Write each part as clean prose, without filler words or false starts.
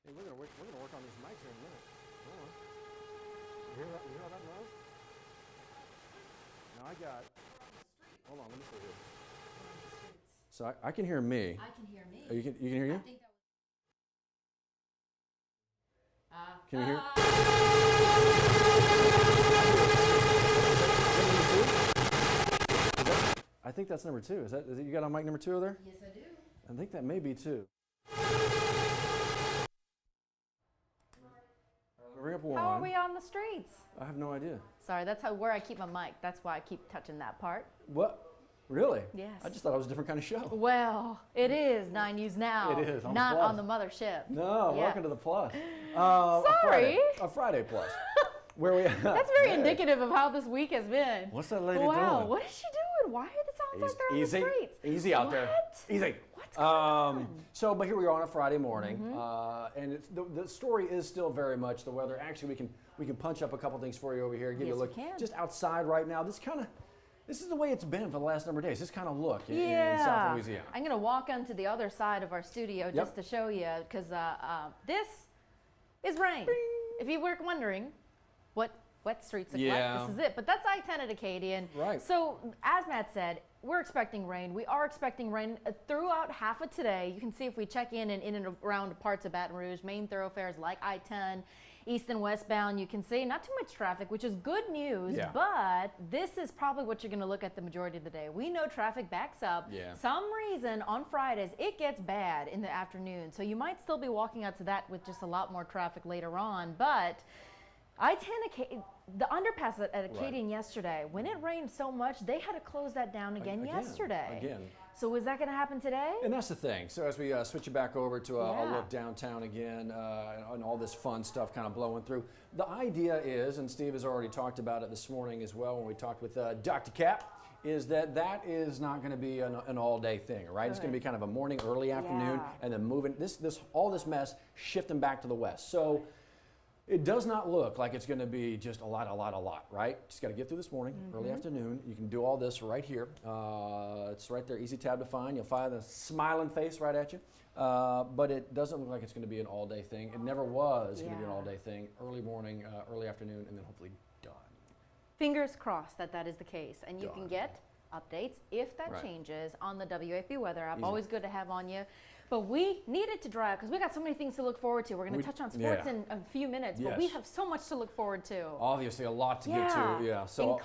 Hey, we're gonna work on these mics here in a minute. Hold on. You hear that noise? Now I got. Hold on, let me see here. So I can hear me. I can hear me. Oh, you can hear you? I think that was. Can you hear? I think that's number 2. Is it you got on mic number 2 over there? Yes, I do. I think that may be 2. Bring up 1. How are we on the streets? I have no idea. Sorry, that's where I keep my mic. That's why I keep touching that part. What? Really? Yes. I just thought it was a different kind of show. Well, it is 9 News Now. It is, on the not Plus. on the mothership. No, Yes. welcome to the Plus. Sorry. A Friday Plus. Where we at? That's very Hey. indicative of how this week has been. What's that lady wow, doing? what is she doing? Why are the sounds like they're on the streets? Easy out there. What? Easy. What's going on? So, but here we are on a Friday morning, and it's, the story is still very much the weather. Actually, we can punch up a couple things for you over here, give you a Yes, look. we can. Just outside right now. This is the way it's been for the last number of days. This kind of look in South Louisiana. I'm going to walk onto the other side of our studio just to show you, because this is rain. If you were wondering what wet streets look like, this is it. But that's I-10 at Acadian. Right. So as Matt said, we're expecting rain. We are expecting rain throughout half of today. You can see if we check in and around parts of Baton Rouge, main thoroughfares like I-10, east and westbound, you can see not too much traffic, which is good news, but this is probably what you're going to look at the majority of the day. We know traffic backs up. Some reason on Fridays it gets bad in the afternoon, so you might still be walking out to that with just a lot more traffic later on, but I-10, the underpass at Acadian yesterday, when it rained so much, they had to close that down again yesterday. Again. So is that going to happen today? And that's the thing. So as we switch it back over to a look downtown again, and all this fun stuff kind of blowing through, the idea is, and Steve has already talked about it this morning as well when we talked with Dr. Cap, is that is not going to be an all-day thing, right? It's going to be kind of a morning, early afternoon, and then moving all this mess shifting back to the west. So it does not look like it's going to be just a lot, right? Just got to get through this morning, early afternoon. You can do all this right here. It's right there, easy tab to find. You'll find the smiling face right at you. But it doesn't look like it's going to be an all-day thing. It never was going to be an all-day thing. Early morning, early afternoon, and then hopefully done. Fingers crossed that is the case. And you can get updates if that changes on the WAFB weather app. Always good to have on you. But we needed to dry out because we got so many things to look forward to. We're going to touch on sports in a few minutes, but we have so much to look forward to. Obviously, a lot to get to. So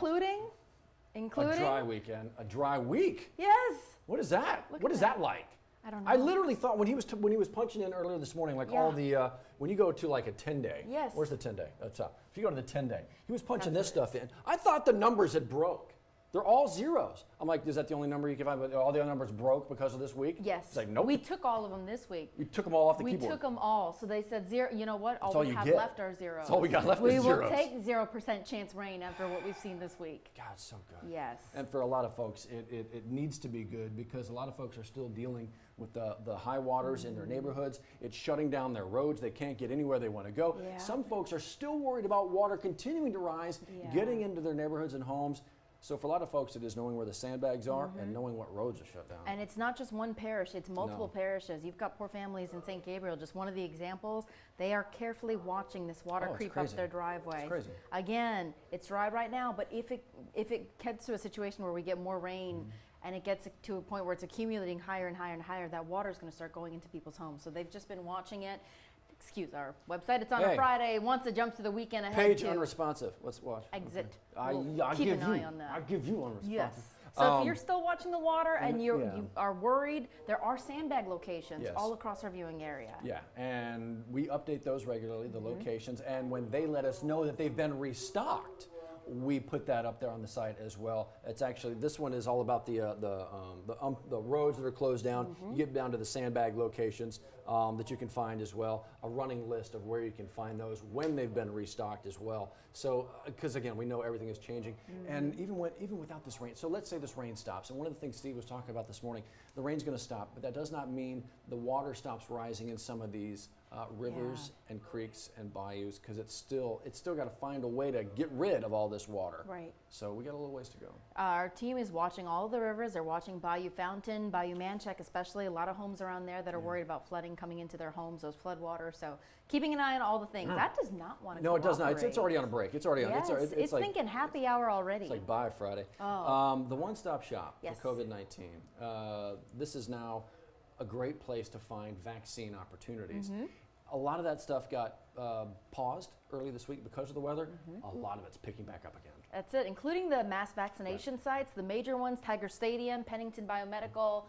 including a dry weekend, a dry week. Yes. What is that? What is that like? I don't know. I literally thought when he was punching in earlier this morning, like all the when you go to like a 10-day. Yes. Where's the 10-day? That's up. If you go to the 10-day, he was punching this stuff in. I thought the numbers had broke. They're all zeros. I'm like, is that the only number you can find? But all the other numbers broke because of this week? Yes. It's like, nope. We took all of them this week. You took them all off the keyboard. We took them all. So they said zero. You know what? All we have left are zeros. That's all we got left is zeros. We will take 0% chance rain after what we've seen this week. God, it's so good. Yes. And for a lot of folks, it needs to be good because a lot of folks are still dealing with the high waters in their neighborhoods. It's shutting down their roads. They can't get anywhere they want to go. Some folks are still worried about water continuing to rise, getting into their neighborhoods and homes. So for a lot of folks, it is knowing where the sandbags are and knowing what roads are shut down. And it's not just one parish, it's multiple parishes. You've got poor families in St. Gabriel, just one of the examples. They are carefully watching this water creep up their driveway. It's crazy. Again, it's dry right now, but if it gets to a situation where we get more rain and it gets to a point where it's accumulating higher and higher and higher, that water is going to start going into people's homes. So they've just been watching it. Excuse our website. It's on a Friday. Once it jumps to the weekend ahead. Page unresponsive. Let's watch. Exit. I'll keep an eye on that. I'll give you unresponsive. Yes. So if you're still watching the water and you are worried, there are sandbag locations all across our viewing area. Yeah, and we update those regularly, the locations, and when they let us know that they've been restocked, we put that up there on the site as well. It's actually, this one is all about the roads that are closed down. You get down to the sandbag locations that you can find as well. A running list of where you can find those when they've been restocked as well. So, because again, we know everything is changing, and even without this rain. So let's say this rain stops, and one of the things Steve was talking about this morning, the rain's going to stop, but that does not mean the water stops rising in some of these rivers and creeks and bayous, because it's still got to find a way to get rid of all this water. Right. So we got a little ways to go. Our team is watching all the rivers. They're watching Bayou Fountain, Bayou Manchac especially. A lot of homes around there that are worried about flooding coming into their homes, those floodwaters. So keeping an eye on all the things. That does not want to No, it does not. It's already on a break. It's already on. Yes, it's like, thinking happy hour already. It's like bye Friday. Oh. The one-stop shop Yes. for COVID-19. This is now a great place to find vaccine opportunities. A lot of that stuff got paused early this week because of the weather. A lot of it's picking back up again. That's it, including the mass vaccination sites, the major ones, Tiger Stadium, Pennington Biomedical,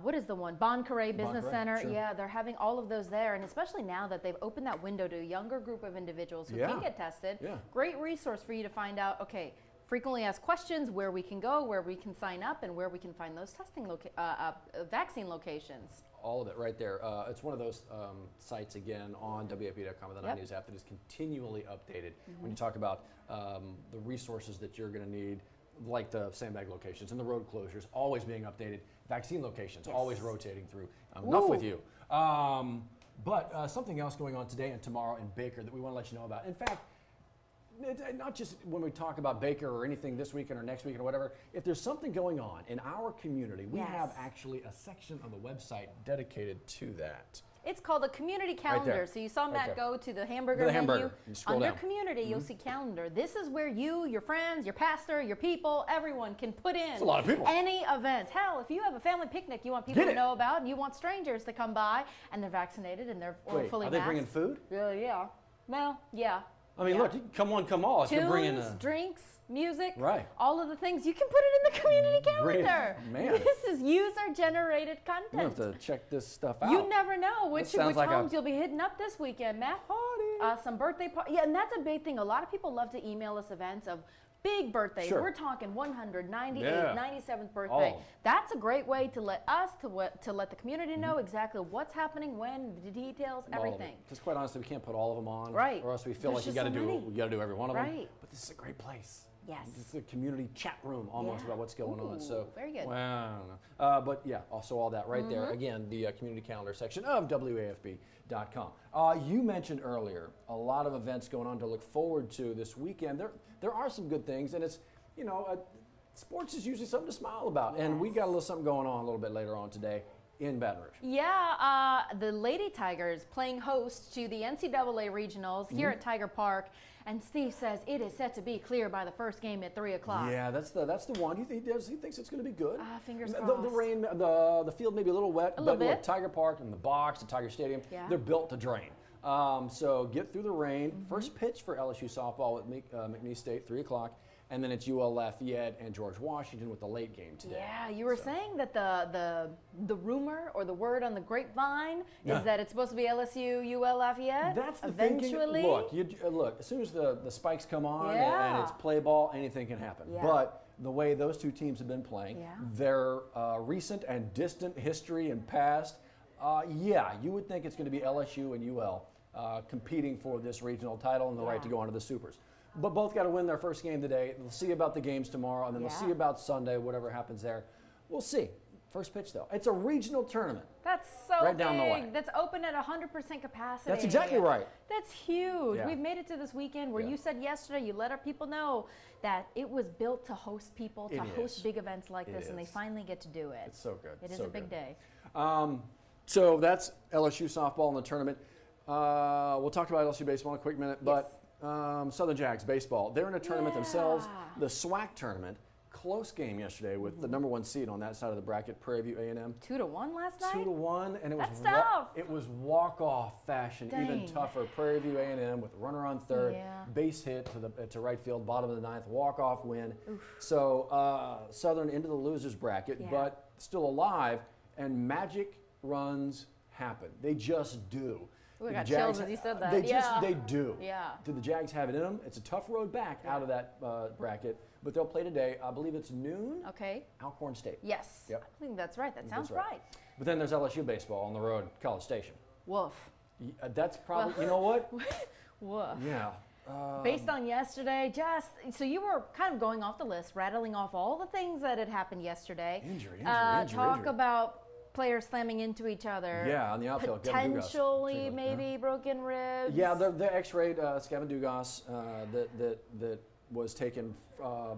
what is the one? Bon Carré Business Center. Sure. Yeah, they're having all of those there, and especially now that they've opened that window to a younger group of individuals who can get tested. Great resource for you to find out, okay, frequently asked questions, where we can go, where we can sign up, and where we can find those testing vaccine locations. All of it right there. It's one of those sites, again, on WAFB.com and the 9 News app that is continually updated. When you talk about the resources that you're going to need, like the sandbag locations and the road closures, always being updated. Vaccine locations, always rotating through. Enough with you. But something else going on today and tomorrow in Baker that we want to let you know about. In fact, not just when we talk about Baker or anything this weekend or next weekend or whatever, if there's something going on in our community, we have actually a section on the website dedicated to that. It's called a community calendar. So you saw Matt go to the hamburger menu. Hamburger. Under community, you'll see calendar. This is where you, your friends, your pastor, your people, everyone can put in a lot of people. Any events. Hell, if you have a family picnic you want people to know about and you want strangers to come by and they're vaccinated and they're fully masked. Are they bringing food? Yeah. Well, yeah. I mean, look, come one, come all. Tunes, bring in drinks, music, all of the things. You can put it in the community calendar. Man. This is user-generated content. You have to check this stuff out. You never know which like homes you'll be hitting up this weekend, Matt. Some birthday party. Yeah, and that's a big thing. A lot of people love to email us events of big birthdays. We're talking 198th, 97th birthday. That's a great way to let us, to let the community know exactly what's happening, when, the details, everything. Because quite honestly, we can't put all of them on, or else we feel like you got to do every one of them. But this is a great place. Yes. It's a community chat room almost about what's going on. So very good. Well, I don't know. But yeah, also all that right there. Again, the community calendar section of WAFB.com. You mentioned earlier a lot of events going on to look forward to this weekend. There are some good things, and it's, sports is usually something to smile about. And we got a little something going on a little bit later on today in Baton Rouge. Yeah, the Lady Tigers playing host to the NCAA regionals here at Tiger Park. And Steve says it is set to be clear by the first game at 3 o'clock. Yeah, that's the one. He thinks it's going to be good. Fingers crossed. The rain, the field may be a little wet, but bit. Look, Tiger Park and the box, the Tiger Stadium, they're built to drain. So get through the rain. First pitch for LSU softball at McNeese State, 3 o'clock. And then it's UL Lafayette and George Washington with the late game today. Yeah, you were saying that the rumor or the word on the grapevine is that it's supposed to be LSU, UL Lafayette. That's the eventually. Thinking. Look, as soon as the spikes come on and it's play ball, anything can happen. But the way those two teams have been playing, their recent and distant history and past, you would think it's going to be LSU and UL competing for this regional title and the right to go on to the Supers. But both got to win their first game today. We'll see about the games tomorrow, and then we'll see about Sunday, whatever happens there. We'll see. First pitch, though. It's a regional tournament. That's so right down the way. That's open at 100% capacity. That's exactly right. That's huge. Yeah. We've made it to this weekend where you said yesterday, you let our people know that it was built to host people, to host big events like this, and they finally get to do it. It's so good. It is a big day. So that's LSU softball in the tournament. We'll talk about LSU baseball in a quick minute, but Southern Jags baseball, they're in a tournament themselves, the SWAC tournament. Close game yesterday with the number 1 seed on that side of the bracket, Prairie View A&M. 2-1 last night? 2-1, and That's tough. It was walk-off fashion, even tougher. Prairie View A&M with runner on third, base hit to right field, bottom of the 9th, walk-off win. So Southern into the losers bracket, but still alive, and magic runs happen. They just do. We got chills as you said that. They do. Yeah. Do the Jags have it in them? It's a tough road back out of that bracket, but they'll play today. I believe it's noon. Okay. Alcorn State. Yes. Yep. I think that's right. That sounds right. But then there's LSU baseball on the road, College Station. Woof. That's probably, you know what? Woof. Yeah. Based on yesterday, so you were kind of going off the list, rattling off all the things that had happened yesterday. Injury. Talk about players slamming into each other. Yeah, on the outfield. Potentially, maybe broken ribs. Yeah, the X-rayed Kevin Dugas that was taken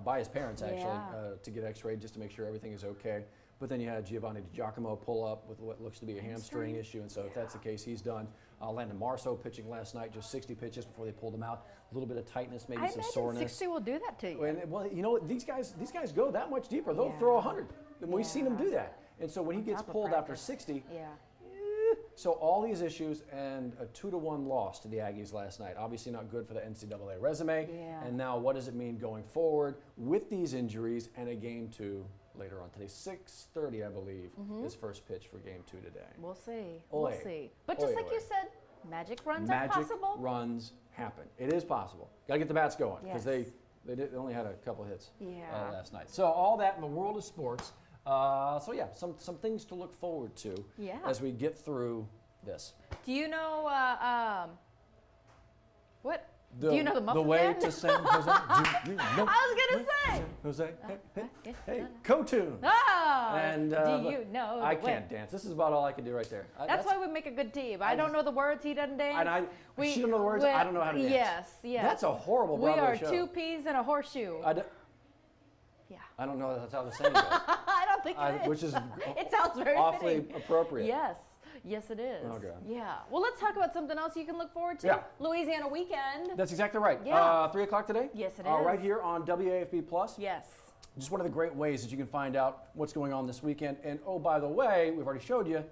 by his parents actually to get X-rayed just to make sure everything is okay. But then you had Giovanni DiGiacomo pull up with what looks to be a hamstring issue, and so if that's the case, he's done. Landon Marceau pitching last night, just 60 pitches before they pulled him out. A little bit of tightness, maybe some soreness. 60 will do that to you. And, well, you know what? These guys go that much deeper. They'll throw 100. And we've seen them do that. And so when he gets pulled after 60, so all these issues and a 2-1 loss to the Aggies last night. Obviously not good for the NCAA resume. And now what does it mean going forward with these injuries and a game 2 later on today? 6:30, I believe, is first pitch for game 2 today. We'll see. Oy. We'll see. But just like you said, magic runs are possible. Magic runs happen. It is possible. Got to get the bats going because they only had a couple hits last night. So all that in the world of sports. So yeah, some things to look forward to as we get through this. Do you know what? Do you know the Muffin The way Man? to San Jose. Do you know I was gonna say. Jose. Hey, co-tunes. Oh. And do you know? I can't dance. This is about all I can do right there. That's why we make a good team. I don't know the words. He doesn't dance. And she don't know the words. I don't know how to dance. Yes. That's a horrible Broadway show. We are 2 peas in a horseshoe. I don't know that's how the saying goes. I don't think it is. Which is it sounds very awfully fitting. appropriate. Yes, it is. Okay. Yeah. Well, let's talk about something else you can look forward to. Yeah. Louisiana weekend. That's exactly right. Yeah. 3 o'clock today? Yes, it is. Right here on WAFB Plus. Yes. Just one of the great ways that you can find out what's going on this weekend. And oh, by the way, we've already showed you,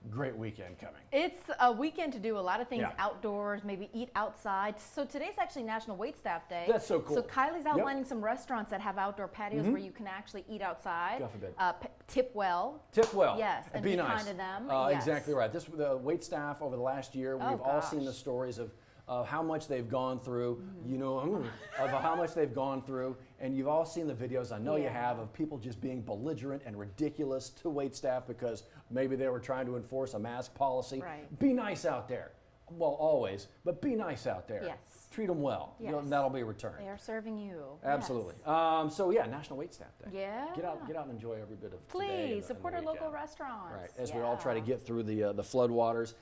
great weekend coming. It's a weekend to do a lot of things outdoors, maybe eat outside. So today's actually National Waitstaff Day. That's so cool. So Kylie's outlining some restaurants that have outdoor patios where you can actually eat outside. God forbid. Tip well. Tip well. Yes, and be be nice. kind to them. Exactly right. The waitstaff over the last year, we've all seen the stories of how much they've gone through, of how much they've gone through, and you've all seen the videos, I know you have, of people just being belligerent and ridiculous to waitstaff because maybe they were trying to enforce a mask policy. Right. Be nice out there. Well, always, but be nice out there. Yes. Treat them well. Yes. That'll be returned. They are serving you. Absolutely. Yes. So yeah, National Waitstaff Day. Yeah. Get out and enjoy every bit of today. Please support our local restaurants. Right. As we all try to get through the flood waters,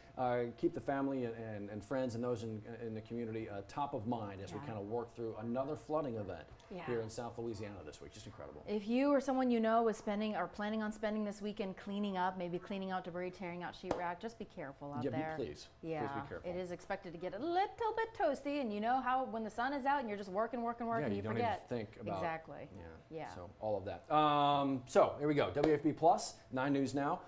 keep the family and friends and those in the community top of mind as we kind of work through another flooding event here in South Louisiana this week. Just incredible. If you or someone you know is spending or planning on spending this weekend cleaning up, maybe cleaning out debris, tearing out sheetrock, just be careful out there. Please. Yeah. Please be careful. It is expected to get a little bit toasty, and you know how when the sun is out and you're just working, you don't forget. Even think about exactly. Yeah. So all of that. So here we go. WFB Plus, 9 News Now,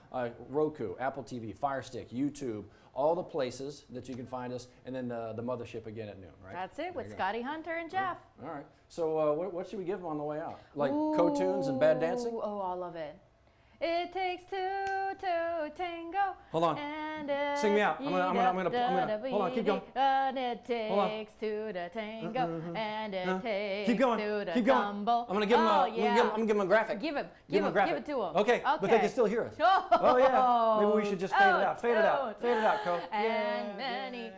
Roku, Apple TV, Fire Stick, YouTube, all the places that you can find us, and then the mothership again at noon, right? That's it, with Scotty Hunter and Jeff. All right. So what should we give them on the way out? Like co-tunes and bad dancing? Oh, all of it. It takes 2 to tango. Hold on. Sing me out. I'm gonna hold on, keep going. And it takes 2 to tango. And it takes keep going. 2 to Keep going. tumble. I'm gonna give him I'm gonna give him a graphic. Give it a graphic. to him. Okay, but they can still hear us. Oh yeah. Maybe we should just fade it out. Fade it out. Fade it out, Coach. And many